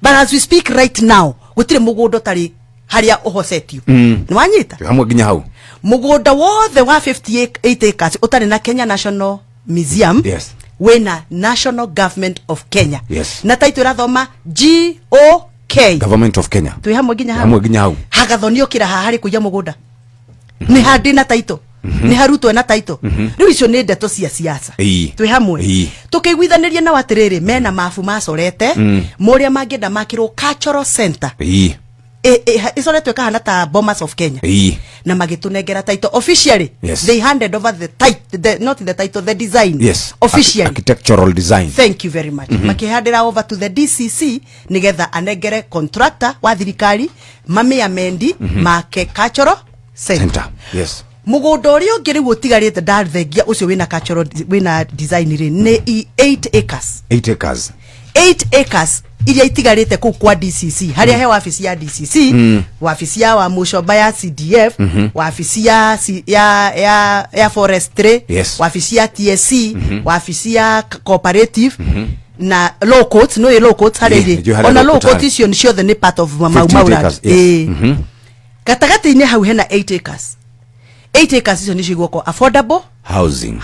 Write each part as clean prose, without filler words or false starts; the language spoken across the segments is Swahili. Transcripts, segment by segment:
but as we speak right now gutire mugundo tari haria uhosetio nwanyita hamwe ginya hau mugundo wothe wa 58 acres utari na Kenya National Museum. Yes. Wena National Government of Kenya. Yes. Na taito irathoma GOK. Government of Kenya. Twi hamwe ginya hau. Hamwe ginya hau. Hagathonio kira hahari kuja mugunda. Ni handi na taito. Ni harutwe na taito. Riu icio ni ndeto cia siasa. Twi hamwe. Tukiguithaniria na watiriri mena mafu macorete muria mangenda makirwo cultural center. Isoretwe kahana ta Bomas of Kenya. Na magitunengera title officially. Yes. They handed over the title, not the title, the design. Yes. Officially. Architectural design. Thank you very much. Makihandira over to the DCC nigetha anengere contractor wa thirikari mami amendi make cultural center. Yes. Mugundo uri ungi riu utigarite ndathengia ucio wina cultural wina design ri ni 8 acres. 8 acres. 8 acres iria itigarite ku kwa DCC haria he ofisi ya DCC ofisi ya wa Mushoba ya CDF ofisi ya forestry ofisi ya TSC ofisi ya cooperative na low court no low court haria ona low court icio ni ciothe ni part of Maumau katagati ni hau hena 8 acres. 8 acres icio ni cigwoko affordable housing.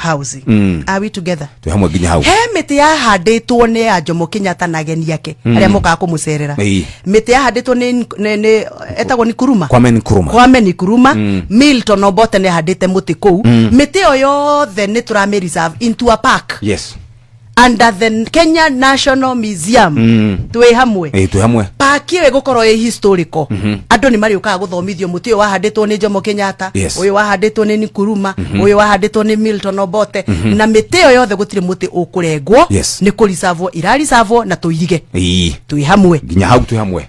Are we together? Tu hamwe ginya hau. He miti ya handitwo ni ya Jomo Kenyatta na ageni yake aria moka kumucerera. Miti ya handitwo ni etagwo ni Kuruma. Kwame Nkrumah. Milton Obote ni handite muti kou. Miti yo yothe ni turame reserve into a park. Yes. Under the Kenya National Museum. Twi hamwe. Tu hamwe. Park iyo gukorwo e historical. Andu ni mari ukaga guthomithio muti yo wahanditwo ni Jomo Kenyatta, uyu wahanditwo ni Nkrumah, uyu wahanditwo ni Milton Obote na miti yo yothe gutire muti ukurengwo ni kurisavwo irarisavwo na tuirige. Twi hamwe. Ginya hau tu hamwe.